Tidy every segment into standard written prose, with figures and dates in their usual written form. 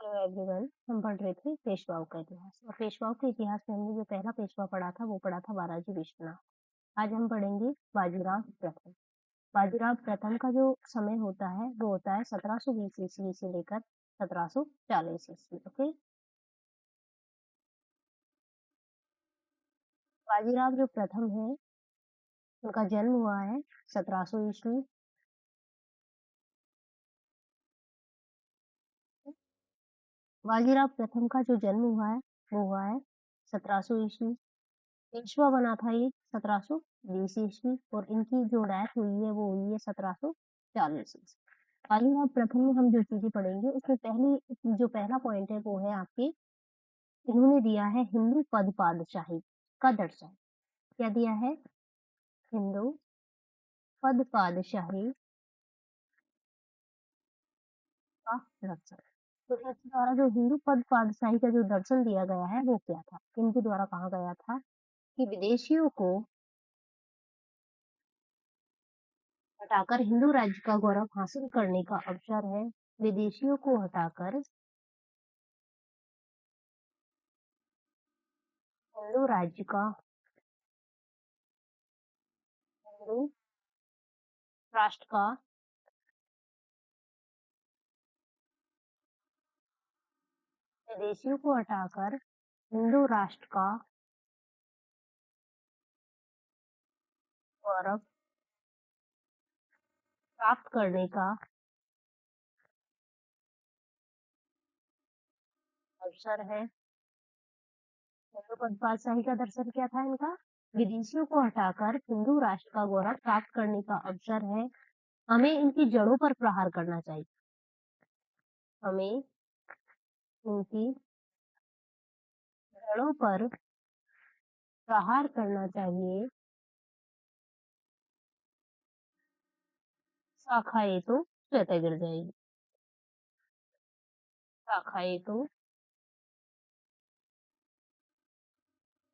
Hello everyone. हम पढ़ रहे थे पेशवाओं का इतिहास और पेशवाओं के इतिहास में हमने जो पहला पेशवा पढ़ा था वो पढ़ा था बालाजी विश्वनाथ। आज हम पढ़ेंगे बाजीराव प्रथम। बाजीराव प्रथम का जो समय होता है वो होता है 1720 ईस्वी से लेकर 1740 ईस्वी। ओके, बाजीराव जो प्रथम है उनका जन्म हुआ है 1700 ईस्वी। बाजीराव प्रथम का जो जन्म हुआ है वो हुआ है 1700 ईस्वी। पेशवा बना था ये 1720 ईस्वी और इनकी जो डेथ हुई है वो हुई है 1740 ईस्वी। बाजीराव प्रथम में हम जो चीजें पढ़ेंगे उसमें पहली जो पहला पॉइंट है वो है आपके, इन्होंने दिया है हिंदू पद पादशाही का दर्शन। क्या दिया है? हिंदू पद पादशाही का दर्शन। तो इसके द्वारा जो हिंदू पद पादशाही का जो दर्शन दिया गया है वो क्या था? इनके द्वारा कहा गया था कि विदेशियों को हटाकर हिंदू राज्य का गौरव हासिल करने का अवसर है। विदेशियों को हटाकर हिंदू राज्य का, हिंदू राष्ट्र का विदेशियों को हटाकर हिंदू राष्ट्र का गौरव प्राप्त करने का अवसर है। हिंदू पद पातशाही का दर्शन क्या था इनका? विदेशियों को हटाकर हिंदू राष्ट्र का गौरव प्राप्त करने का अवसर है। हमें इनकी जड़ों पर प्रहार करना चाहिए। हमें इनकी जड़ों पर प्रहार करना चाहिए। शाखाएं तो स्वतः गिर जाएगी। शाखाएं तो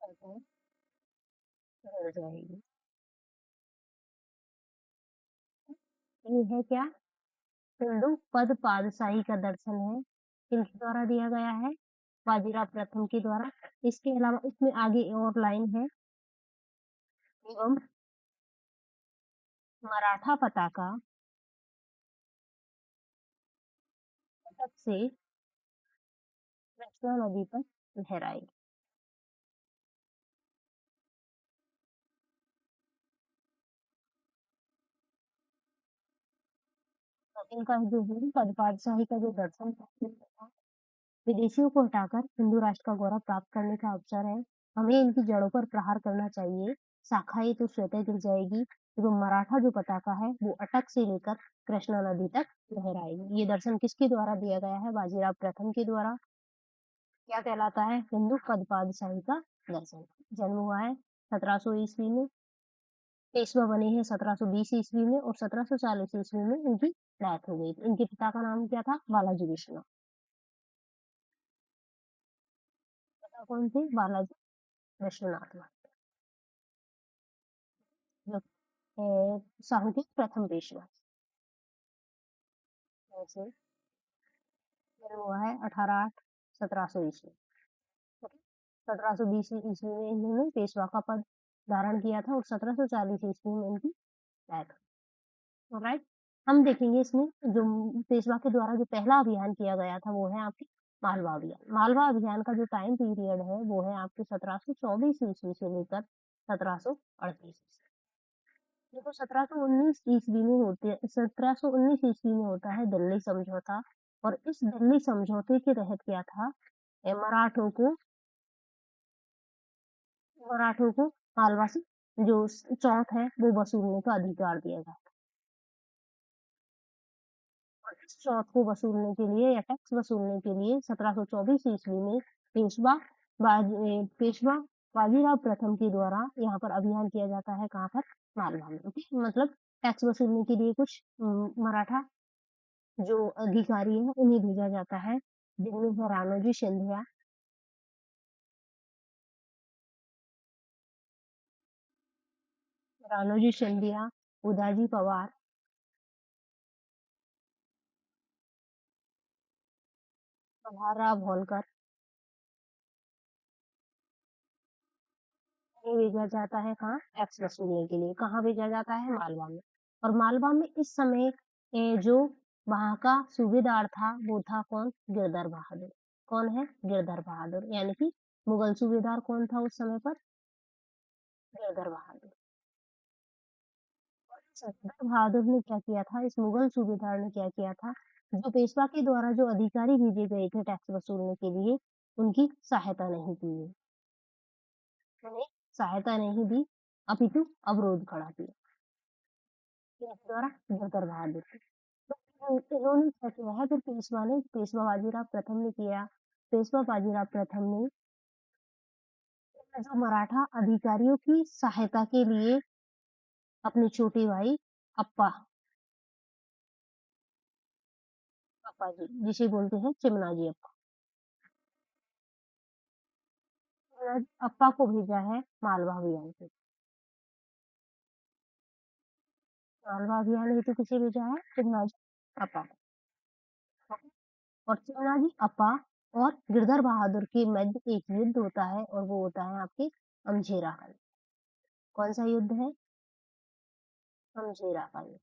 स्वतः गिर जाएगी। ये है क्या? हिंदू पद पातशाही का दर्शन है। किनके द्वारा दिया गया है? बाजीराव प्रथम के द्वारा। इसके अलावा इसमें आगे और लाइन है, एवं मराठा पताका तट से कृष्णा नदी पर लहराई। तो इनका जो हिंदू पद पातशाही का जो दर्शन था, विदेशियों को हटाकर हिंदू राष्ट्र का गौरव प्राप्त करने का अवसर है। हमें इनकी जड़ों पर प्रहार करना चाहिए। शाखाएं तो स्वतः गिर जाएगी। एवं मराठा जो पताका है वो अटक से लेकर कृष्णा नदी तक लहराएगी। ये दर्शन किसके द्वारा दिया गया है? बाजीराव प्रथम के द्वारा। क्या कहलाता है? हिंदू पद पातशाही का दर्शन। जन्म हुआ है 1700 ईस्वी में। पेशवा बने हैं 1720 ईस्वी में और 1740 ईस्वी में इनकी डेथ हो गई। इनके पिता का नाम क्या था? बालाजी विश्वनाथ। पिता कौन थे? बालाजी विश्वनाथ। जो साहू के प्रथम पेशवा। ऐसे जन्म हुआ है 18/8/1700 ईस्वी। 1720 ईस्वी में इन्होंने पेशवा का पद धारण किया था और 1740 ईस्वी में इनकी डेथ। राइट, हम देखेंगे इसमें जो पेशवा के द्वारा जो पहला अभियान किया गया था वो है आपके मालवा अभियान। मालवा अभियान का जो टाइम पीरियड है वो है आपके 1724 ईस्वी से लेकर 1738 ईस्वी। देखो 1719 ईस्वी में होते 1719 ईस्वी में होता है दिल्ली समझौता। और इस दिल्ली समझौते के तहत क्या था? मराठों को मालवा से जो चौथ है वो वसूलने का अधिकार दिया गया। और इस चौथ को वसूलने के लिए या टैक्स वसूलने के लिए 1724 ईस्वी में पेशवा बाजीराव प्रथम के द्वारा यहाँ पर अभियान किया जाता है। कहाँ पर? मालवा में। ओके, मतलब टैक्स वसूलने के लिए कुछ मराठा जो अधिकारी है उन्हें भेजा जाता है, जिनमें है राणोजी सिंधिया, उदाजी पवार, प्रभाराव होलकर ये भेजा जाता है कहाँ? टैक्स वसूलने के लिए। कहाँ भेजा जाता है? मालवा में। और मालवा में इस समय जो वहाँ का सूबेदार था वो था कौन? गिरधर बहादुर। कौन है? गिरधर बहादुर। यानी कि मुगल सूबेदार कौन था उस समय पर? गिरधर बहादुर। गिरधर बहादुर ने क्या किया था? इस मुगल सूबेदार ने क्या किया था? जो पेशवा के द्वारा जो अधिकारी भेजे गए थे टैक्स वसूलने के लिए उनकी सहायता नहीं की। उन्हें सहायता नहीं दी, अपितु अवरोध खड़ा किया। किसके द्वारा? गिरधर बहादुर के। तो इन्होंने क्या किया है? फिर पेशवा ने, पेशवा बाजीराव प्रथम ने किया। पेशवा बाजीराव प्रथम ने जो मराठा अधिकारियों की सहायता के लिए अपने छोटे भाई अप्पा, अप्पा जी जिसे बोलते हैं चिमनाजी अप्पा, चिमनाजी अप्पा को भेजा है मालवा अभियान पे। मालवा अभियान हेतु किसे भेजा है? चिमनाजी अप्पा को। और चिमनाजी अप्पा और गिरधर बहादुर के मध्य एक युद्ध होता है और वो होता है आपके अमझेरा का युद्ध। कौन सा युद्ध है? अमझेरा का युद्ध।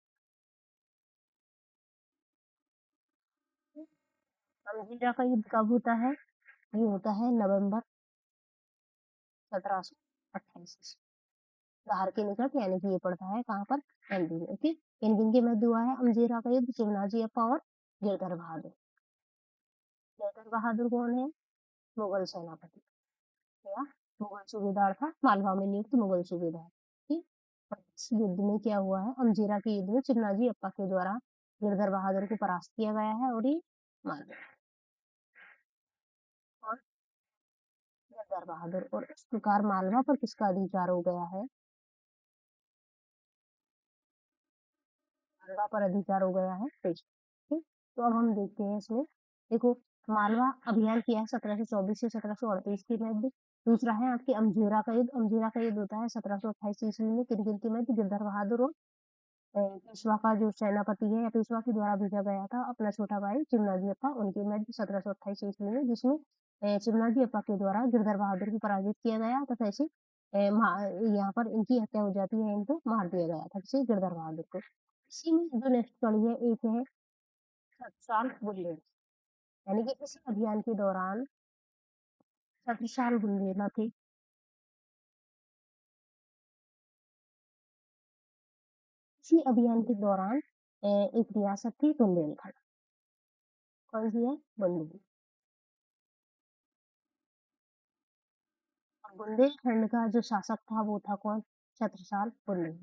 अमझेरा का युद्ध कब होता है? ये होता है नवंबर 1728 धार के निकट, यानी कि ये पड़ता है कहाँ पर? एमपी में। ओके, किन किन के मध्य हुआ है अमझेरा का युद्ध? शिवनाजी अप्पा और गिरधर बहादुर। गिरधर बहादुर कौन है? मुगल सेनापति या मुगल सूबेदार था, मालवा में नियुक्त मुगल सूबेदार। ठीक। और इस युद्ध में क्या हुआ है? अमझेरा के युद्ध में चिमनाजी अप्पा के द्वारा गिरधर बहादुर को परास्त किया गया है और ये मार दिया। और गिरधर बहादुर, और इस प्रकार मालवा पर किसका अधिकार हो गया है? मालवा पर अधिकार हो गया है ब्रिटिश। ठीक। तो अब हम देखते हैं इसमें। देखो, मालवा अभियान किया है 1724 से 1738 के मध्य। दूसरा है आपके अमझेरा का युद्ध। अमझेरा का युद्ध होता है 1728 ईस्वी में। किन किन के मध्य? गिरधर बहादुर और पेशवा का जो सेनापति है या पेशवा के द्वारा भेजा गया था अपना छोटा भाई चिमनाजी अप्पा, उनके मध्य 1728 ईस्वी में, जिसमें चिमनाजी अप्पा के द्वारा गिरधर बहादुर को पराजित किया गया तथा ऐसे यहाँ पर इनकी हत्या हो जाती है, इनको मार दिया गया था किसे? गिरधर बहादुर को। इसी में जो नेक्स्ट कड़ी है एक है छत्रसाल बुल्लेल। यानी कि इसी अभियान के दौरान छत्रसाल बुंदेला थे। इसी अभियान के दौरान एक रियासत थी बुंदेलखंड। कौन सी है? बुंदेल। और बुंदेलखंड का जो शासक था वो था कौन? छत्रसाल बुंदेल।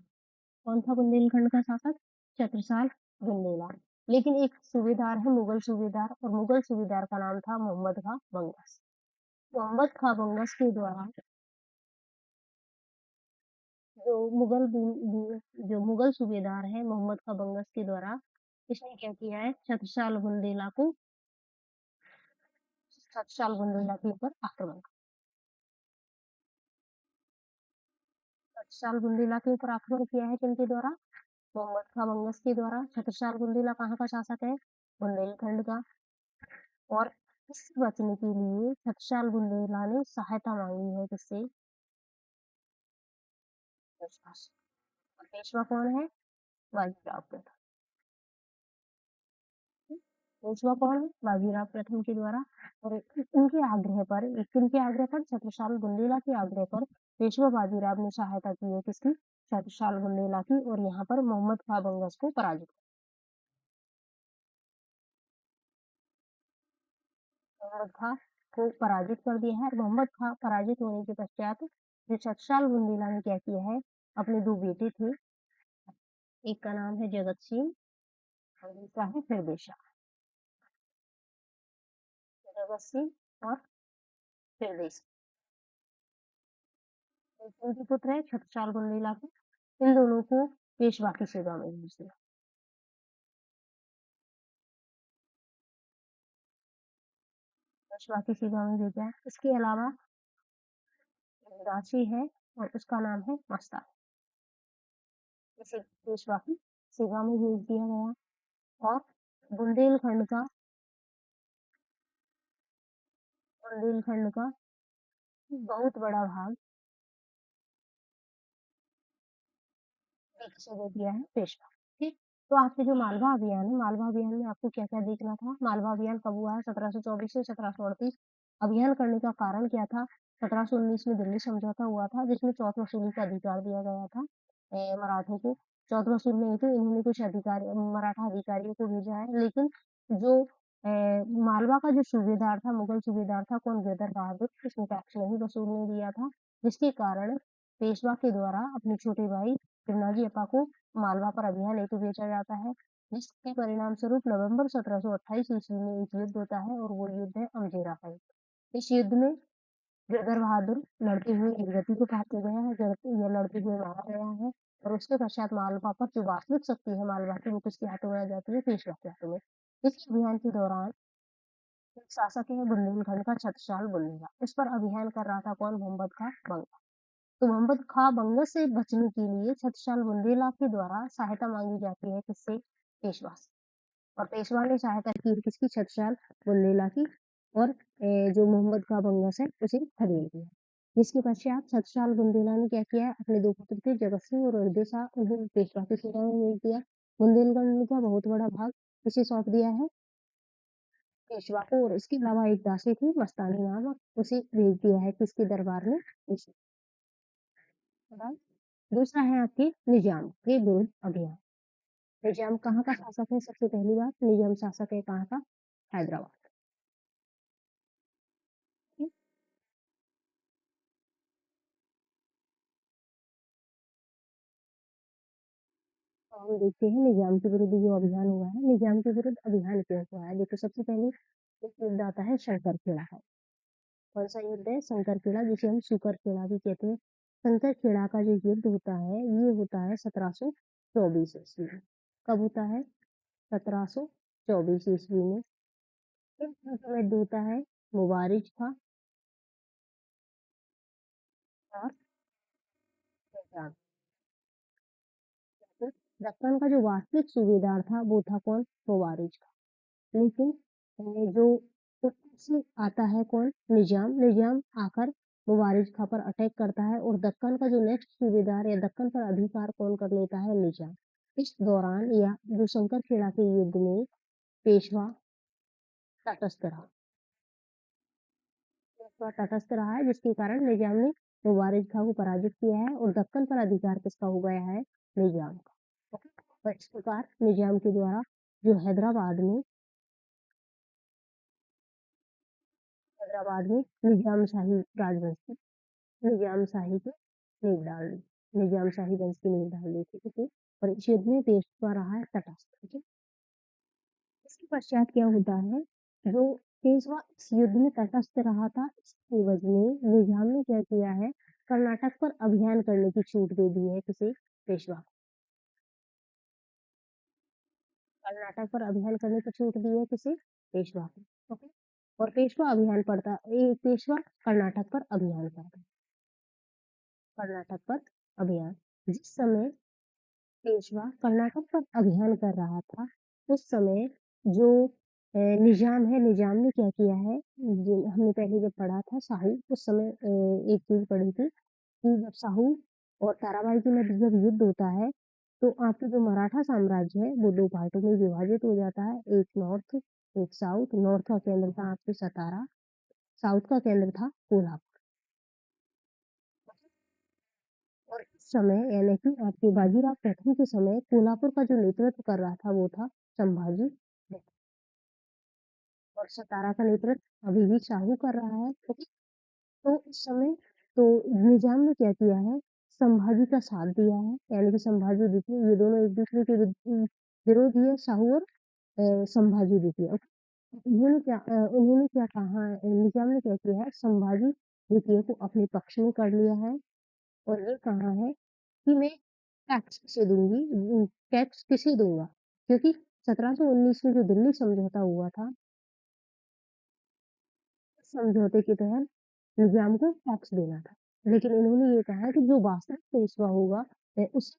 कौन था बुंदेलखंड का शासक? छत्रसाल बुंदेला। लेकिन एक सूबेदार है मुगल सूबेदार, और मुगल सूबेदार का नाम था मोहम्मद खां बंगस। मोहम्मद खां बंगस के द्वारा जो जो मुगल सूबेदार है मोहम्मद खां बंगस के द्वारा इसने क्या किया है? छत्रसाल बुंदेला के ऊपर आक्रमण। छत्रसाल बुंदेला के ऊपर आक्रमण किया है किनके द्वारा? मोहम्मद खां बंगस के द्वारा। छत्रसाल बुंदेला कहाँ का शासक है? बुंदेलखंड का। और इससे बचने के लिए छत्रसाल बुंदेला ने सहायता मांगी है किससे? पेशवा से। और पेशवा कौन है? बाजीराव प्रथम। पेशवा कौन है? बाजीराव प्रथम के द्वारा। और इनके आग्रह पर, किनके आग्रह पर? छत्रसाल बुंदेला के आग्रह पर पेशवा बाजीराव ने सहायता की है किसकी? छत्रसाल बुंदेला की। और यहाँ पर मोहम्मद खां बंगस को पराजित, मोहम्मद खां को पराजित कर दिया है। और मोहम्मद खां पराजित होने के पश्चात जो छत्रसाल बुंदेला ने क्या किया है? अपने दो बेटे थे, एक का नाम है जगत सिंह और दूसरा है फिरदेशा। जगत सिंह और फिरदेशा इनके पुत्र है छत्रसाल बुंदेला के। इन दोनों को पेशवा की सेवा में भेज दिया। पेशवा की सेवा में भेजा है। इसके अलावा दासी है और उसका नाम है मस्ता, इसे पेशवा की सेवा में भेज दिया गया। और बुंदेलखंड का बुंदेलखंड का बहुत बड़ा भाग देखिए दे दिया है पेशवा। ठीक। तो आपके जो मालवा अभियान है, मालवा अभियान में आपको क्या क्या देखना था? मालवा अभियान कब हुआ है? 1724 से 1738। अभियान करने का कारण क्या था? 1719 में दिल्ली समझौता हुआ था जिसमें चौथ वसूली का अधिकार दिया गया था मराठों को। चौथ वसूलने हेतु इन्होंने कुछ अधिकारी मराठा अधिकारियों को भेजा है, लेकिन जो मालवा का जो सूबेदार था, मुगल सूबेदार था कौन, गिरधर बहादुर, उसने टैक्स नहीं वसूलने दिया था, जिसके कारण पेशवा के द्वारा अपने छोटे भाई शिवाजी अप्पा को मालवा पर अभियान हेतु भेजा जाता है, जिसके परिणाम स्वरूप नवंबर 1728 ईस्वी में एक युद्ध होता है और वो युद्ध है अमजेरा का युद्ध। इस युद्ध में गिरधर बहादुर लड़ते हुए वीरगति को प्राप्त हो गया है, यह लड़ते हुए मारा गया है। और उसके पश्चात मालवा पर जो वास्तविक शक्ति है मालवा की, वो किसके हाथों में आ जाती है? पेशवा के हाथों में। इस अभियान के दौरान एक शासक है बुंदेलखंड का, छत्रसाल बुंदेला। इस पर अभियान कर रहा था कौन? मोहम्मद खां बंगा। तो मोहम्मद खां बंगा से बचने के लिए छत्रसाल बुंदेला के द्वारा सहायता मांगी जाती है, किससे? पेशवा से। और पेशवा ने सहायता की किसकी? छत्रसाल बुंदेला की। और जो मोहम्मद खां बंगा से उसे खदेड़ दिया। जिसके पश्चात छत्रसाल बुंदेला ने क्या किया? अपने दो पुत्र थे जगत सिंह और हृदय शाह, उन्हें पेशवा की सेवा में भेज दिया। बुंदेलखंड का बहुत बड़ा भाग किसे सौंप दिया है? पेशवा को। और इसके अलावा एक दासी थी मस्तानी नामक, उसे भेज दिया है किसके दरबार में? पेशवा। दूसरा है आपके निजाम के विरुद्ध अभियान। निजाम कहाँ का शासक है? सबसे पहली बात, निजाम शासक है कहाँ का? हैदराबाद। ठीक। तो हम देखते हैं निजाम के विरुद्ध जो अभियान हुआ है, निजाम के विरुद्ध अभियान क्यों हुआ है? देखो सबसे पहले एक युद्ध आता है शंकरखेड़ा का। कौन सा युद्ध है? शंकरखेड़ा, जिसे हम सुकरखेड़ा भी कहते हैं। शंकरखेड़ा का जो युद्ध होता है, ये होता है 1724 ईस्वी में। कब होता है? 1724 ईस्वी में। इस युद्ध में होता है मुबारिज खां और निजाम। दक्कन का जो वास्तविक सूबेदार था वो था कौन? मुबारिज खां। लेकिन जो उत्तर से आता है कौन? निजाम। निजाम आकर मुबारिज खां पर अटैक करता है और दक्कन का जो नेक्स्ट सूबेदार या दक्कन पर अधिकार कौन कर लेता है? निजाम। इस दौरान या जो शंकरखेड़ा के युद्ध में पेशवा तटस्थ रहा। पेशवा तटस्थ रहा है, जिसके कारण निजाम ने मुबारिज खां को पराजित किया है और दक्कन पर अधिकार किसका हो गया है? निजाम का। ओके। और इस प्रकार निजाम के द्वारा जो हैदराबाद में निजाम शाही राजवंश की, निजाम शाही की नींव डाल दी। निजाम शाही वंश की नींव डाल दी थी। ठीक है। और इस युद्ध में पेशवा रहा है तटस्थ। ठीक है। इसके पश्चात क्या होता है? जो पेशवा इस युद्ध में तटस्थ रहा था, इसके एवज में निजाम ने क्या किया है? कर्नाटक पर अभियान करने की छूट दे दी है किसे? पेशवा को। कर्नाटक पर अभियान करने की छूट दी है किसे? पेशवा को। ओके। और पेशवा अभियान पड़ता, पेशवा कर्नाटक पर अभियान करता, कर्नाटक पर अभियान। जिस समय पेशवा कर्नाटक पर अभियान कर रहा था, उस समय जो निजाम है, निजाम ने क्या किया है? हमने पहले जब पढ़ा था साहू, उस समय एक चीज पढ़ी थी कि जब साहू और ताराबाई के मध्य जब युद्ध होता है, तो आपके जो मराठा साम्राज्य है वो दो पार्टों में विभाजित हो जाता है, एक नॉर्थ एक साउथ। नॉर्थ का केंद्र था आपके सतारा, साउथ का केंद्र था कोल्हापुर। और इस समय यानी कि आपके बाजीराव प्रथम के समय कोल्हापुर का जो नेतृत्व कर रहा था वो था संभाजी। और सतारा का नेतृत्व अभी भी शाहू कर रहा है। ओके। तो इस समय तो निजाम ने क्या किया है? संभाजी का साथ दिया है, यानी कि संभाजी द्वितीय, ये दोनों एक दूसरे के विरोधी है, शाहू और संभाजी द्वितीय। ओके। उन्होंने क्या कहा निजाम ने क्या किया है? संभाजी द्वितीय को अपने पक्ष में कर लिया है और ये कहा है कि मैं टैक्स किसे दूंगी, टैक्स किसे दूंगा? क्योंकि 1719 में जो दिल्ली समझौता हुआ था, उस समझौते के तहत निजाम को टैक्स देना था। लेकिन इन्होंने ये कहा है कि जो वास्तविक पेशवा होगा मैं उसे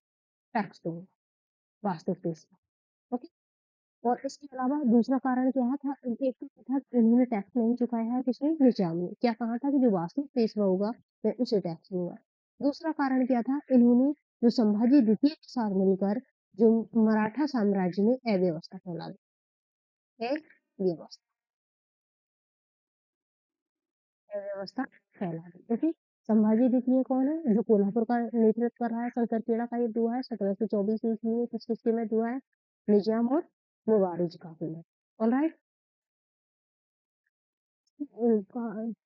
टैक्स दूंगा, वास्तविक पेशवा। ओके। और इसके अलावा दूसरा कारण क्या था, एक तो था कि इन्होंने टैक्स नहीं चुकाया है, किसने? निजाम ने। क्या कहा था कि जो वास्तविक पेशवा होगा मैं उसे टैक्स दूंगा। दूसरा कारण क्या था, इन्होंने जो संभाजी द्वितीय के साथ मिलकर जो मराठा साम्राज्य में अव्यवस्था फैला दी, अव्यवस्था अव्यवस्था फैला दी। क्योंकि संभाजी द्वितीय कौन है? जो कोल्हापुर का नेतृत्व कर रहा है। शंकरखेड़ा का युद्ध हुआ है 1724 ईस्वी में, किस किसके में हुआ है? निजाम और मुबारिज काफी में। ऑलराइट।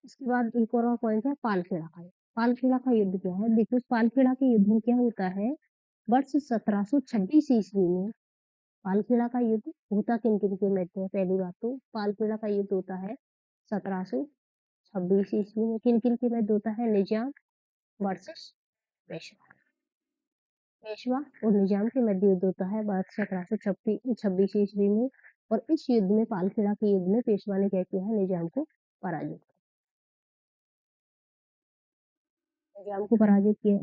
इसके बाद एक और पॉइंट है पालखेड़ा का। पालखेड़ा का युद्ध क्या है? देखो, पालखेड़ा के युद्ध में क्या होता है, वर्ष 1726 ईस्वी में पालखेड़ा का युद्ध होता किन किन के मध्य है? पहली बात तो पालखेड़ा का युद्ध होता है 1726 ईस्वी में। किन किन के मध्य होता है? निजाम वर्सेस पेशवा। पेशवा और निजाम के मध्य युद्ध होता है वर्ष 1726 ईस्वी में। और इस युद्ध में, पालखेड़ा के युद्ध में, पेशवा ने क्या किया है? निजाम को पराजित निजाम को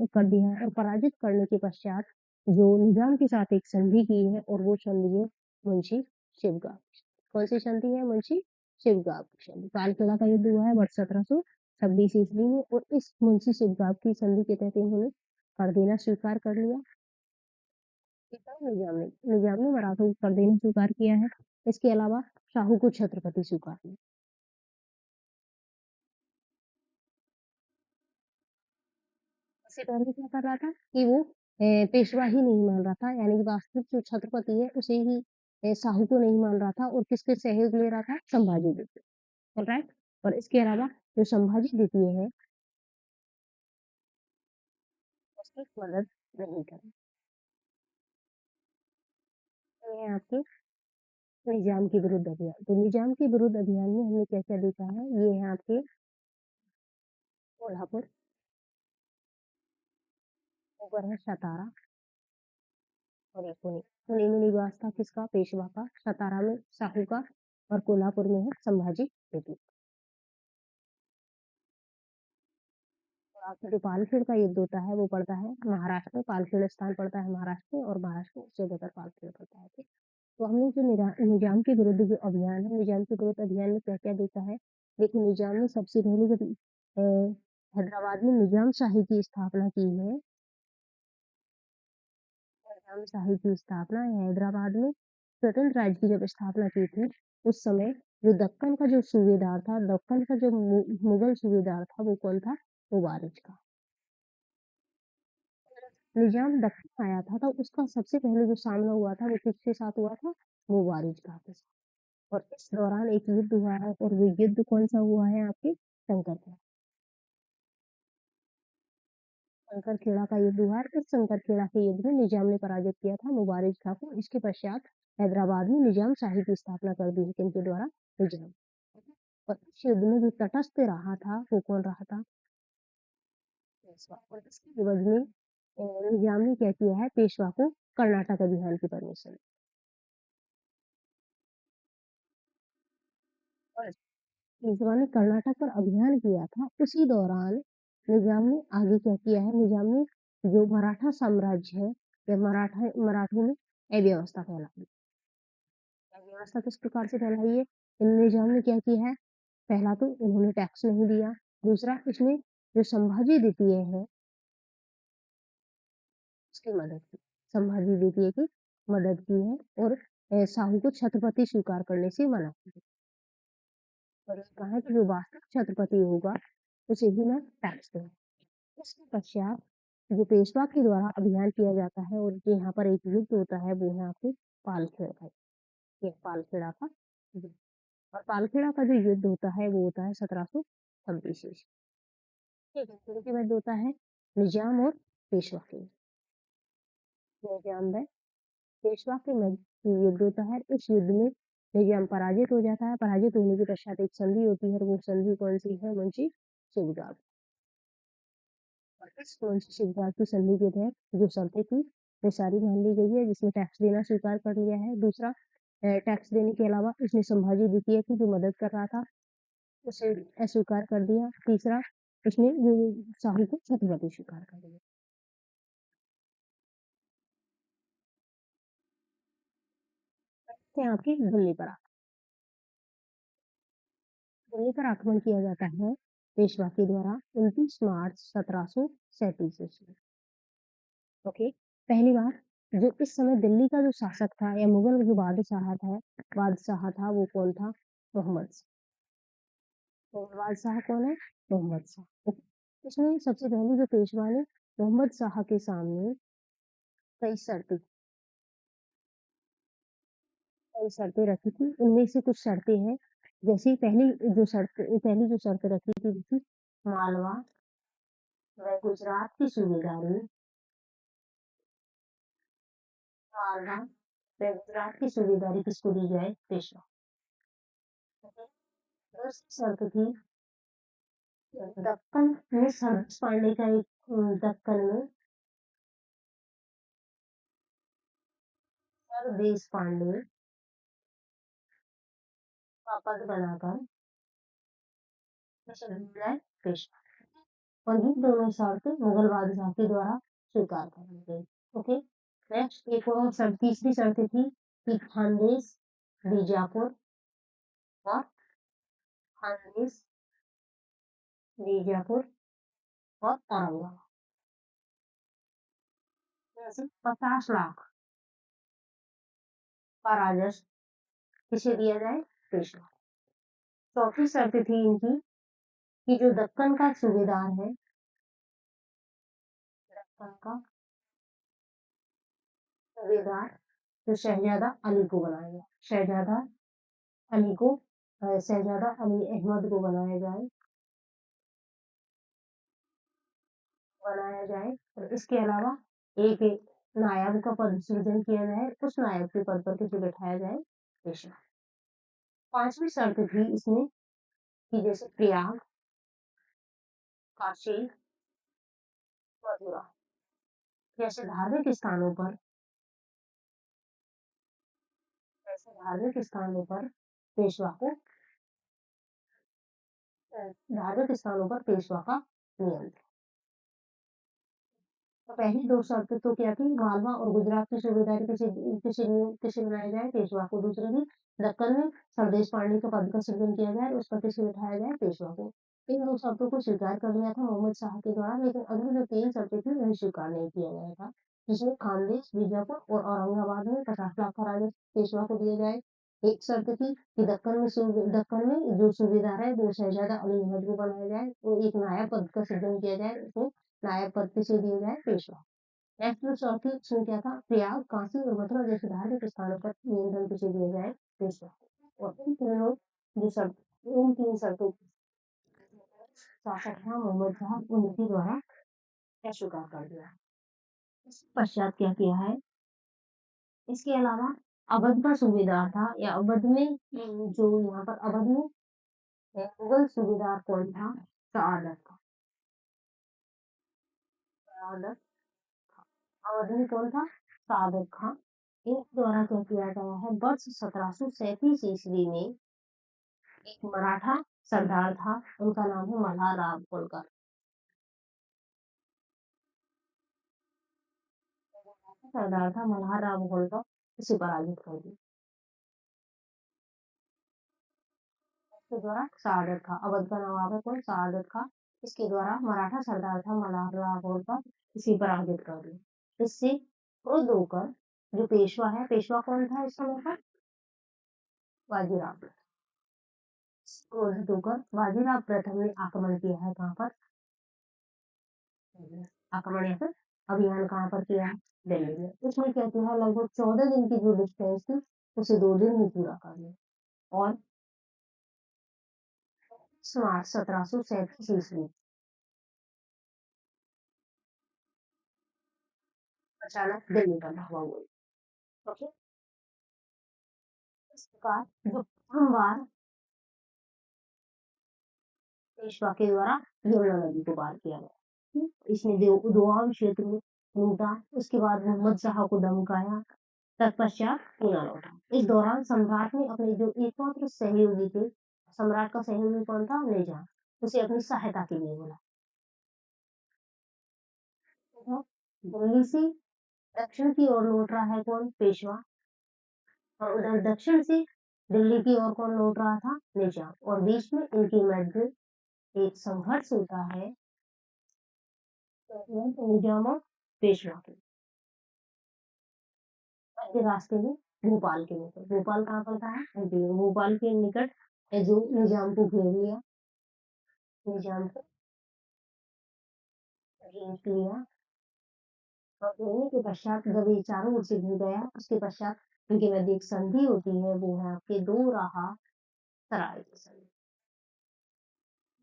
कर दिया है। और पराजित करने के पश्चात जो निजाम के साथ एक संधि की है, और वो संधि है मुंशी शिवगामी। कौन सी संधि है? मुंशी शिवगामी संधि। कालखेड़ा का युद्ध हुआ है वर्ष 1726 ईस्वी में, और इस मुंशी शिवगामी की संधि के तहत इन्होंने कर देना स्वीकार कर लिया। निजाम ने मराठों को कर देना स्वीकार किया है। इसके अलावा शाहू को छत्रपति स्वीकार किया। इससे पहले क्या कर रहा था कि वो पेशवा ही नहीं मान रहा था, यानी कि वास्तविक जो छत्रपति है उसे ही साहू को नहीं मान रहा था, और किसके सहयोग ले रहा था? संभाजी द्वितीय। राइट। और इसके अलावा जो संभाजी द्वितीय है उसकी मदद नहीं करी। तो ये आपके निजाम के विरुद्ध अभियान। तो निजाम के विरुद्ध अभियान में हमने क्या क्या देखा है? ये है आपके कोल्हापुर, ऊपर है सतारा, और ये पुणे। पुणे में निवास था किसका? पेशवा का। सतारा में साहू का, और कोल्हापुर में है संभाजी द्वितीय। और आपका जो पालखेड़ का युद्ध होता है वो पड़ता है महाराष्ट्र में। पालखेड़ स्थान पड़ता है महाराष्ट्र में, और महाराष्ट्र में उस जगह पर पालखेड़ पड़ता है। ठीक। तो हमने जो निजाम के विरुद्ध जो अभियान है, निजाम के विरुद्ध अभियान में क्या क्या देखा है? देखो, निजाम ने सबसे पहले जब हैदराबाद में निजाम शाही की स्थापना की है, निजाम शाही की स्थापना हैदराबाद में स्वतंत्र राज्य की जब स्थापना की थी, उस समय जो दक्कन का जो सूबेदार था, दक्कन का जो मुगल सूबेदार था, वो कौन था? मुबारिज का। निजाम दक्कन आया था तो उसका सबसे पहले जो सामना हुआ था वो किसके साथ हुआ था? मुबारिज का के साथ। और इस दौरान एक युद्ध हुआ है, और वो युद्ध कौन सा हुआ है? आपके शंकरखेड़ा का युद्ध हुआ है। इस शंकरखेड़ा के युद्ध में निजाम ने पराजित किया था मुबारिज खां को। इसके पश्चात हैदराबाद में निजाम शाही की स्थापना कर दी है किनके द्वारा? निजाम। और इस युद्ध में जो तटस्थ रहा था वो कौन रहा था? पेशवा। और इसके एवज में निजाम ने क्या किया है? पेशवा को कर्नाटक अभियान की परमिशन। और पेशवा ने कर्नाटक पर अभियान किया था, उसी दौरान निजाम ने आगे क्या किया है? निजाम ने जो मराठा साम्राज्य है या मराठों में अव्यवस्था फैला दी। अव्यवस्था किस प्रकार से फैलाई है? इन निजाम ने क्या किया है? पहला तो इन्होंने टैक्स नहीं दिया। दूसरा, इसमें जो संभाजी द्वितीय है उसकी मदद की। संभाजी द्वितीय की मदद की है, और साहू को छत्रपति स्वीकार करने से मना किया। और ये कहा है कि जो वास्तविक छत्रपति होगा उसे ही मैं टैक्स दूंगा। इसके पश्चात जो पेशवा के द्वारा अभियान किया जाता है, और जो यहाँ पर एक युद्ध होता है, वो है आपके पालखेड़ा का। ये पालखेड़ा का युद्ध। और पालखेड़ा का जो युद्ध होता है वो होता है 1726 ईस्वी। ठीक है। फिर उसके बाद होता है निजाम और पेशवा के निजाम व पेशवा के मध्य युद्ध होता है। इस युद्ध में निजाम पराजित हो जाता है। पराजित होने के पश्चात एक संधि होती है, और वो संधि कौन सी है? मुंशी शिवगामी। और इस मुंशी शिवगामी की संधि के तहत जो शर्तें थी वो सारी मान ली गई है, जिसमें टैक्स देना स्वीकार कर लिया है। दूसरा, टैक्स देने के अलावा इसने संभाजी द्वितीय की जो मदद कर रहा था उसे अस्वीकार कर दिया। तीसरा, इसने जो साहू को छत्रपति स्वीकार कर दिया। से आपके दिल्ली पर आक्रमण किया जाता है पेशवा के द्वारा 29 मार्च 1737 ईस्वी। ओके, पहली बार जो इस समय दिल्ली का जो शासक था या मुगल जो बादशाह था वो कौन था? मोहम्मद शाह। तो बादशाह कौन है? मोहम्मद शाह। ओके, इसमें सबसे पहले जो पेशवा ने मोहम्मद शाह के सामने कई शर्तें कई शर्तें रखी थी। उनमें से कुछ शर्तें हैं, जैसे पहली जो शर्त रखी थी वो थी मालवा व गुजरात की सूबेदारी। मालवा व गुजरात की सूबेदारी किसको दी जाए? पेशवा। दूसरी शर्त थी दक्कन में सरदेश पांडे का दक्कन में सरदेश पांडे का पद बनाकर पेशवा। और ये दोनों शर्त मुगल बादशाह के द्वारा स्वीकार कर ली गई। ओके, नेक्स्ट एक और शर्त, तीसरी शर्त थी कि खानदेश, बीजापुर और खानदेश, बीजापुर और औरंगाबाद में से 50 लाख का राजस्व किसे दिया जाए? पेशवा। चौथी शर्त थी इनकी कि जो दक्कन का सूबेदार है, दक्कन का सूबेदार जो शहजादा अली को बनाया जाए, अली को शहजादा अली अहमद को बनाया जाए और इसके अलावा एक नायब का पद सृजन किया जाए, उस नायब के पद पर किसे बैठाया जाए? पेशवा। पांचवी शर्त थी इसमें कि जैसे प्रयाग, काशी, मथुरा जैसे धार्मिक स्थानों पर पेशवा को धार्मिक स्थानों पर पेशवा का नियंत्रण। तो पहली दो शर्तें तो क्या थी? मालवा और गुजरात की सूबेदारी किसे किसे किसे बनाया जाए? पेशवा को। दूसरी थी दक्कन में सरदेश पांडे का पद का सृजन किया जाए, उस पर किसे बिठाया जाए? पेशवा को। इन दो शर्तों को स्वीकार कर लिया था मोहम्मद शाह के द्वारा, लेकिन अगली जो तीन शर्तें थी उन्हें स्वीकार नहीं किया गया था, जिसमें खानदेश, बीजापुर और औरंगाबाद में 50 लाख का राजस्व पेशवा को दिया जाए। एक शर्त थी कि दक्कन में जो सूबेदार है वो शहजादा अली अहमद को बनाया जाए, वो एक नायब पद का सृजन किया जाए, उसको नायब पद किसे दिया जाए? पेशवा। नेक्स्ट जो चौथी इसमें क्या था? प्रयाग, काशी और मथुरा जैसे धार्मिक स्थानों पर नियंत्रण किसे दिया जाए? पेशवा। और इन तीन शर्तों शासक था मोहम्मद शाह, उनके द्वारा स्वीकार कर दिया। इसके पश्चात क्या किया है? इसके अलावा अवध का सूबेदार था, या अवध में जो यहाँ पर अवध में मुगल सूबेदार कौन था? सआदत खां। सआदत अवध में कौन था? सआदत खां। इनके द्वारा क्या किया गया है? वर्ष 1737 ईस्वी में एक मराठा सरदार था, उनका नाम है मल्हार राव होलकर। सरदार था मल्हार राव होलकर, इसे पराजित कर दिया। इसके द्वारा सआदत खां, अवध का नवाब है कौन? सआदत खां। इसके द्वारा मराठा सरदार था मल्हार राव होलकर, इसे पराजित कर दिया। इससे क्रुद्ध होकर जो पेशवा है, पेशवा कौन था इस समय पर? बाजीराव। क्रोधित होकर बाजीराव प्रथम ने आक्रमण किया है, कहाँ पर? आक्रमण या फिर अभियान कहाँ पर किया है? दिल्ली में। इसमें क्या किया? लगभग 14 दिन की जो डिस्टेंस थी उसे 2 दिन में पूरा कर लिया। और मार्च 1737 ईस्वी अचानक दिल्ली पर धावा बोली। ओके, इस प्रकार जो प्रथम बार पेशवा के द्वारा यमुना नदी को पार किया गया, इसने दोआब क्षेत्र में लूटा, उसके बाद मोहम्मद शाह को धमकाया, तत्पश्चात पूना लौटा। इस दौरान सम्राट ने अपने जो एकमात्र सहयोगी थे, सम्राट का सहयोगी कौन था? निजाम, उसे अपनी सहायता के लिए बोला। दिल्ली से दक्षिण की ओर लौट रहा है कौन? पेशवा। और उधर दक्षिण से दिल्ली की ओर कौन लौट रहा था? निजाम। और बीच में इनके मध्य एक संघर्ष होता है, निजाम और पेशवा के मध्य रास्ते में, भोपाल के निकट। भोपाल कहाँ पड़ता है? एमपी में। भोपाल के निकट जो निजाम को घेर लिया, निजाम को घेर लिया, और घेरने के पश्चात जब ये चारों ओर से घिर गया, उसके पश्चात इनके मध्य एक संधि होती है, वो है आपके दो राहा सराय की संधि।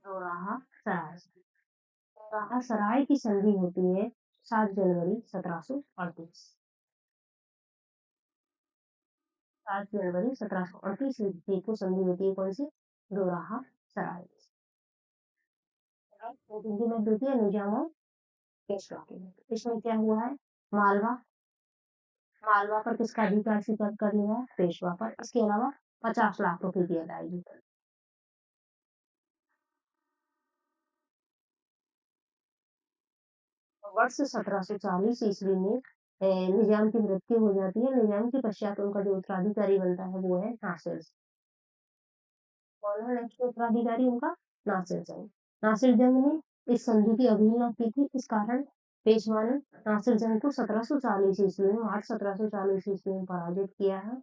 दो राहा सराय, दो राहा सराय की संधि होती है 7 जनवरी 1738। 7 जनवरी 1738 को संधि होती है, कौन सी? दो राहा सराय की। हिंदी में द्वितीय निजाम और पेशवा के मध्य। इसमें क्या हुआ है? मालवा, मालवा पर किसका अधिकार स्वीकार कर लिया है? पेशवा पर। इसके अलावा 50 लाख रुपए की अदायगी। वर्ष 1740 ईस्वी में निजाम की मृत्यु हो जाती है। निजाम के पश्चात उनका जो उत्तराधिकारी बनता है वो है नासिर। कौन है नेक्स्ट उत्तराधिकारी उनका? नासिर जंग। नासिर जंग ने इस संधि की अवहेलना की थी, इस कारण पेशवा ने नासिर जंग को 1740 ईस्वी में, मार्च 1740 ईस्वी में पराजित किया है।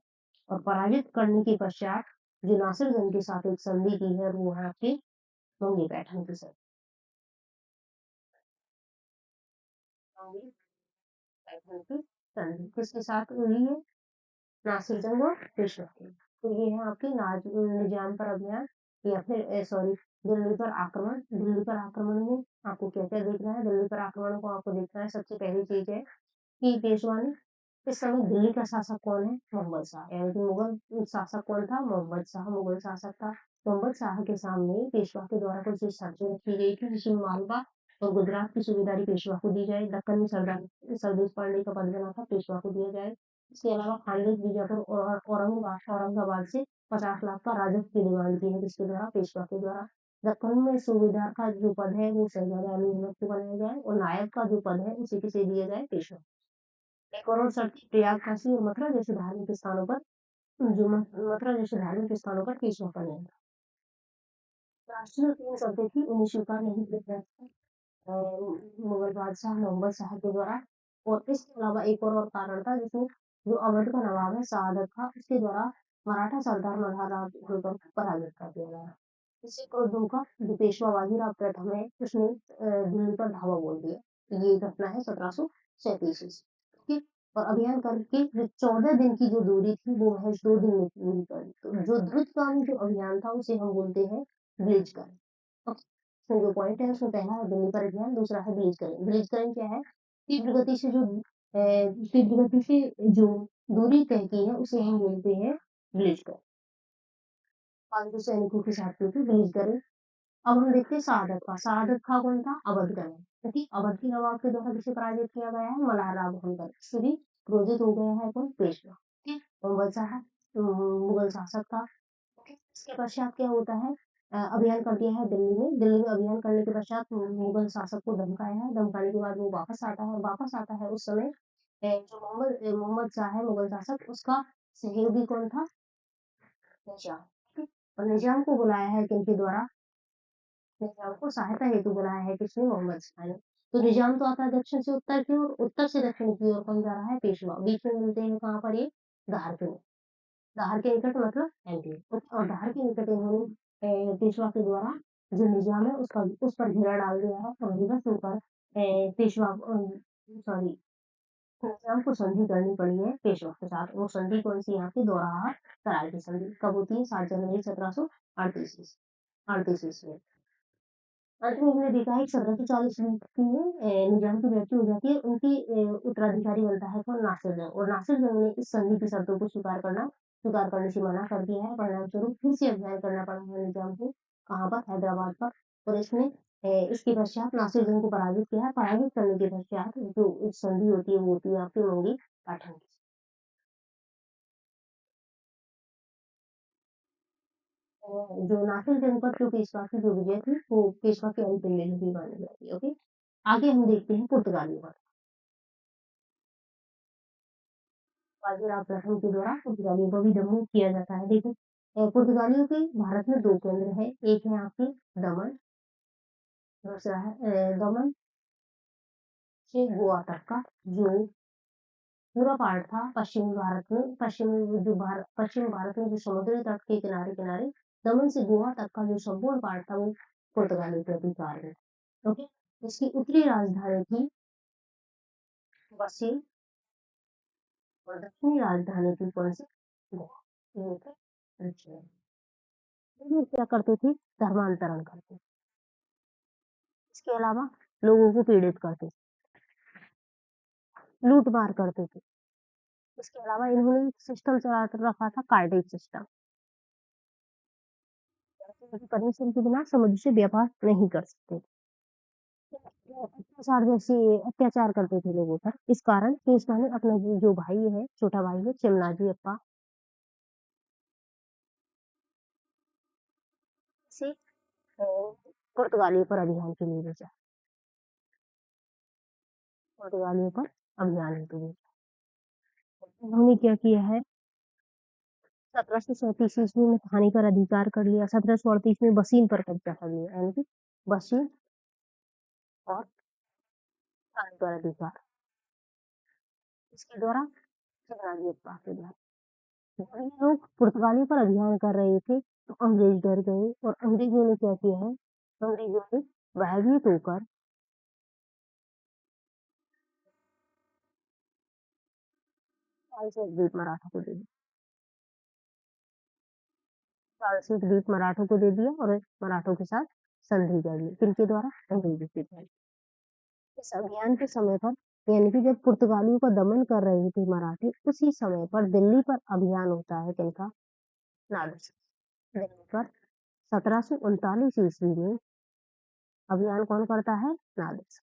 और पराजित करने के पश्चात जो नासिर जंग के साथ एक संधि की है वो है आपकी मुंगी पैठन की संधि। मुंगी पैठन की संधि किसके साथ हुई है? नासिर जंग और पेशवा की। तो ये है आपकी निजाम पर अभियान, या फिर सॉरी, दिल्ली पर आक्रमण। दिल्ली पर आक्रमण में आपको क्या क्या देखना है? दिल्ली पर आक्रमण को आपको देखना है, सबसे पहली चीज है कि पेशवा ने, इस समय दिल्ली का शासक कौन है? मोहम्मद शाह। यानी कि मुगल शासक कौन था? मोहम्मद शाह मुगल शासक था। मोहम्मद शाह के सामने पेशवा के द्वारा कुछ शर्तें रखी गई थी, जिसमें मालवा और गुजरात की सूबेदारी पेशवा को दी जाए, दक्कन में सरदार सरदेश पांडे का पद बना था, पेशवा को दिया जाए। इसके अलावा खानदेश बीजापुर और औरंगाबाद से 50 लाख का राजस्व की डिमांड की है, जिसके द्वारा पेशवा के द्वारा। दक्कन में सूबेदार का जो पद है वो शहजादा अली अहमद को बनाया जाए, और नायब का जो पद है उसे किसे दिया जाए? पेशवा। एक और शर्त, प्रयाग, काशी और मथुरा जैसे धार्मिक स्थानों पर, जो मथुरा जैसे धार्मिक स्थानों पर पेशवा का नियंत्रण। राष्ट्रीय 3 शर्तें थी, उन्हें स्वीकार नहीं किया गया था मुगल बादशाह मोहम्मद शाह के द्वारा। और इसके अलावा एक और कारण था, जिसमें जो अवध का नवाब है सआदत खां, उसके द्वारा मराठा सरदार मल्हार को पराजित कर दिया गया। इसी क्रोधों का जो पेशवा बाजीराव प्रथम है, उसने दिल्ली पर धावा बोल दिया। ये घटना है 1737 ईस्वी। ठीक है। और अभियान करके जो 14 दिन की जो दूरी थी वो महज 2 दिन में पूरी कर दी। तो जो द्रुतगामी जो अभियान था उसे हम बोलते हैं ब्लिट्जक्राइग। इसमें जो पॉइंट है उसमें पहला है दिल्ली पर अभियान, दूसरा है ब्लिट्जक्राइग। ब्लिट्जक्राइग क्या है? तीव्र गति से जो तीव्र गति से जो दूरी तय की है उसे हम बोलते हैं ब्लिट्जक्राइग। 500 सैनिकों के साथ की थी ब्लिट्जक्राइग। अब हम देखते हैं शहादत खां। शहादत खां कौन था? अवध का है, क्योंकि अवध के नवाब के द्वारा किसे पराजित किया गया है? मल्हार राव होलकर। इससे भी क्रोधित हो गया है कौन? पेशवा। ठीक है। मोहम्मद शाह मुगल शासक था। ओके। इसके पश्चात क्या होता है? अभियान कर दिया है दिल्ली में। दिल्ली में अभियान करने के पश्चात मुगल शासक को धमकाया है। धमकाने के बाद वो वापस आता है, और वापस आता है उस समय जो मोहम्मद शाह है मुगल शासक, उसका सहयोगी कौन था? निजाम। ठीक है। और निजाम को बुलाया है किनके द्वारा? निजाम को सहायता हेतु बुलाया है किसने? मोहम्मद शाह ने। तो निजाम तो आता है दक्षिण से उत्तर की ओर, उत्तर से दक्षिण की ओर कौन जा रहा है? पेशवा। बीच में मिलते हैं कहाँ पर? ये धार के, धार के निकट, मतलब एमपी। और धार के निकट इन्होंने पेशवा के द्वारा जो निजाम है उसका उस पर घेरा डाल दिया है, और विवश होकर पेशवा, सॉरी, निजाम को संधि करनी पड़ी है पेशवा के साथ। वो संधि कौन सी? यहाँ की दोराहा सराय की संधि। कब होती है? 7 जनवरी 1738 अड़तीस ईस्वी। अंत में हमने देखा है कि 1740 ईस्वी में निजाम की मृत्यु हो जाती है। उनकी उत्तराधिकारी बनता है कौन? नासिर जंग। और नासिर जंग ने इस संधि की शर्तों को स्वीकार करने से मना कर दिया है। परिणाम स्वरूप फिर से अभियान करना पड़ा है निजाम को। कहाँ पर? हैदराबाद पर। और इसमें इसके पश्चात नासिर जंग को पराजित किया है। पराजित करने के पश्चात जो संधि होती है वो होती है आपकी मुंगी पैठन की। जो नासिर जंग पर जो पेशवा की जो विजय थी वो पेशवा की अंतिम विजय भी मानी जाती है। ओके। आगे हम देखते हैं पुर्तगालियों पर। बाजीराव प्रथम के द्वारा पुर्तगालियों का भी दमन किया जाता है। देखिए पुर्तगालियों के भारत में 2 केंद्र हैं, एक है आपकी दमन, दूसरा है दमन से गोवा तक का जो पूरा पार्ट था पश्चिमी भारत में, पश्चिम भारत में जो समुद्री तट के किनारे-किनारे दमन से गोवा तक का जो संपूर्ण पार्ट था वो पुर्तगालियों के अधिकार में। ओके, इसकी उत्तरी राजधानी थी बसील और दक्षिणी राजधानी थी कौन सी? गोवा। ये थे रिच लोग क्या करते थे? धर्मांतरण करते थे। इसके अलावा लोगों को पीड़ित करते थे, लूट-मार करते थे। इसके अलावा इन्होंने सिस्टम चला रखा था कार्टेज सिस्टम। परमिशन के बिना समुद्र से व्यापार नहीं कर सकते। अत्याचार करते थे लोगों पर। इस कारण पेशवा ने अपना जो भाई है, छोटा भाई है चिमनाजी अप्पा से पुर्तगालियों पर अभियान के लिए भेजा। पुर्तगालियों पर अभियान हेतु भेजा। उन्होंने क्या किया है 1737 ईस्वी में थाने पर अधिकार कर लिया, 1738 में बसीन पर कब्जा कर लिया, यानी कि बसीन और थाने पर अधिकार इसके द्वारा चिमनाजी अप्पा के द्वारा। जब ये लोग पुर्तगालियों पर अभियान कर रहे थे तो अंग्रेज डर गए और अंग्रेजों ने क्या किया है अंग्रेजों ने भयभीत होकर सालसेट द्वीप मराठा को दे दिया। सालसेट द्वीप मराठों को दे दिया और मराठों के साथ संधि कर ली किनके द्वारा अंग्रेजों के द्वारा। इस अभियान के समय पर यानी कि जब पुर्तगालियों का दमन कर रहे थे मराठी उसी समय पर दिल्ली पर अभियान होता है किनका नादिर शाह। दिल्ली पर 1739 ईस्वी में अभियान कौन करता है नादिर शाह।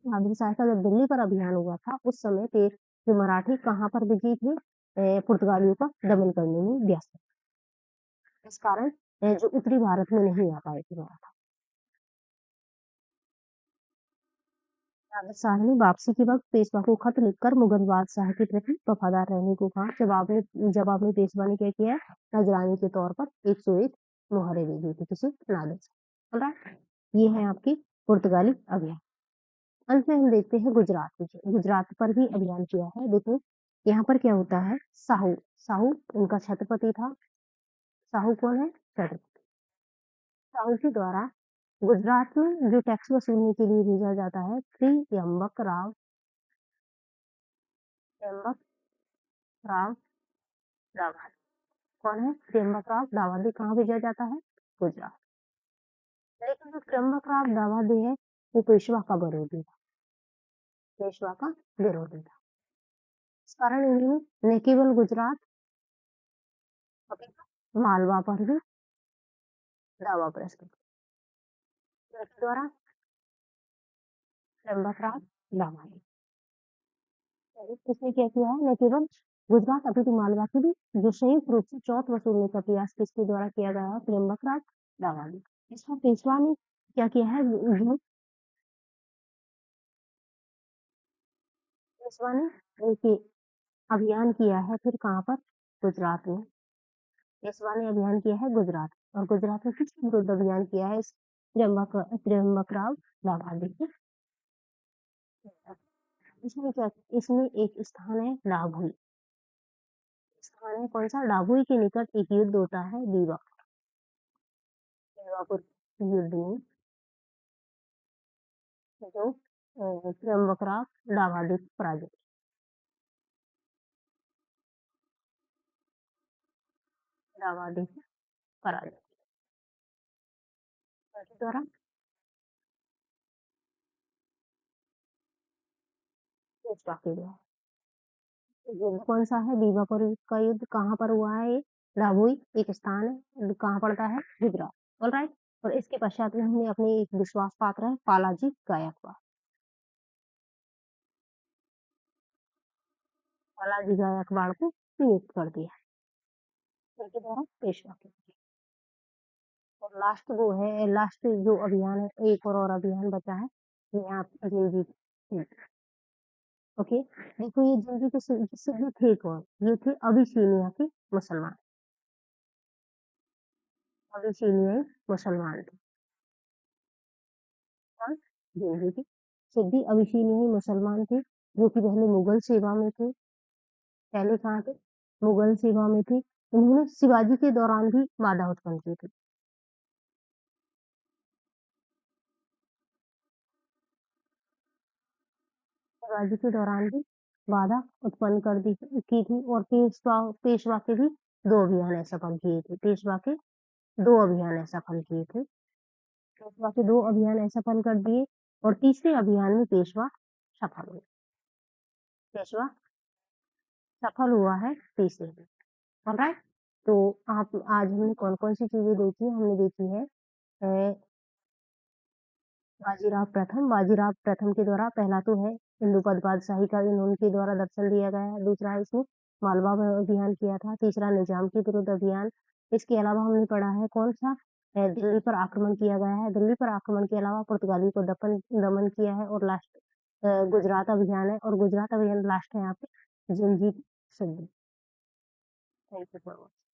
नादिर शाह का जब दिल्ली पर अभियान हुआ था उस समय पे जो मराठी कहाँ पर बिजी थे पुर्तगालियों का दमन करने में व्यस्त थे। इस कारण जो उत्तरी भारत में नहीं आ पाए थे मराठा। नादिर शाह ने वापसी के वक्त पेशवा को खत लिखकर मुगल बादशाह के प्रति वफादार रहने को कहा। जवाब में पेशवा ने क्या किया नजराने के तौर पर 101 मुहरें दे दी थी किसी नादिर शाह। ऑलराइट, ये है आपकी पुर्तगाली अभियान। अंत में हम देखते हैं गुजरात में गुजरात पर भी अभियान किया है। देखो यहाँ पर क्या होता है साहू साहू उनका छत्रपति था। साहू कौन है छत्रपति। साहू के द्वारा गुजरात में जो टैक्स वसूलने के लिए भेजा जाता है त्र्यंबक राव दाभादे। कौन है त्र्यंबक राव दाभादे कहाँ भेजा जाता है गुजरात। लेकिन जो त्र्यंबक राव दाभादे है वो पेशवा का विरोधी था। पेशवा का विरोधी था इस कारण उन्होंने न केवल गुजरात अपितु मालवा पर भी दावा प्रस्तुत किया। इसके द्वारा त्र्यंबक राव दाभादे इसने क्या किया है न केवल गुजरात अपितु मालवा की भी जो संयुक्त रूप से चौथ वसूलने का प्रयास किसके द्वारा किया गया है त्र्यंबक राव दाभादे। इसमें पेशवा ने क्या किया है जो पेशवा ने उनके अभियान किया है फिर कहाँ पर गुजरात में। पेशवा ने अभियान किया है गुजरात और गुजरात में किसके विरुद्ध अभियान किया है इस त्र्यंबक राव दाभादे के। इसमें क्या इसमें एक स्थान है डाभुई। स्थान है कौन सा डाभुई के निकट एक युद्ध होता है बीवापुर युद्ध में जो त्र्यंबक राव दाभादे पराजित दाभादे पराजित किसके द्वारा पेशवा के द्वारा। युद्ध कौन सा है बीवापुर का युद्ध कहाँ पर हुआ है ये डाभुई एक स्थान है कहाँ पड़ता है गुजरात। ऑलराइट, और इसके पश्चात में हमने अपने एक विश्वास पात्र है पालाजी गायकवाड़। बालाजी गायकवाड़ को नियुक्त कर दिया किसके द्वारा पेशवा के। और लास्ट वो है लास्ट जो अभियान है एक और अभियान बचा है यहाँ अजय जी ओके। देखो ये जिनकी के सिद्ध थे कौन? ये थे अबिसीनिया के मुसलमान। अबिसीनियाई मुसलमान थे। कौन? जिंदगी के सिद्दी अबिसीनियाई मुसलमान थे, जो कि पहले मुगल सेवा में थे। पहले कहाँ थे? मुगल सेवा में थे। उन्होंने शिवाजी के दौरान भी बाधा उत्पन्न की थी। शिवाजी के दौरान भी बाधा उत्पन्न कर दी की थी और पेशवा के भी 2 अभियान असफल किए थे। पेशवा के 2 अभियान असफल किए थे। पेशवा के 2 अभियान असफल कर दिए और तीसरे अभियान में पेशवा सफल हुए। पेशवा सफल हुआ है तीसरे में। ऑलराइट? तो आप आज हमने कौन-कौन सी चीज़ें देखी? हमने देखी है अ, बाजीराव प्रथम के द्वारा पहला तो है इंदुपद बादशाही का उनके द्वारा दर्शन दिया गया है। दूसरा है इसने मालवा में अभियान किया था। तीसरा निजाम के विरुद्ध अभियान। इसके अलावा हमने पढ़ा है कौन-सा दिल्ली पर आक्रमण किया गया है। दिल्ली पर आक्रमण के अलावा पुर्तगाली को दमन किया है और लास्ट गुजरात अभियान है और गुजरात अभियान लास्ट है यहाँ पे जंजीर सिद्ध। Thank you for watching.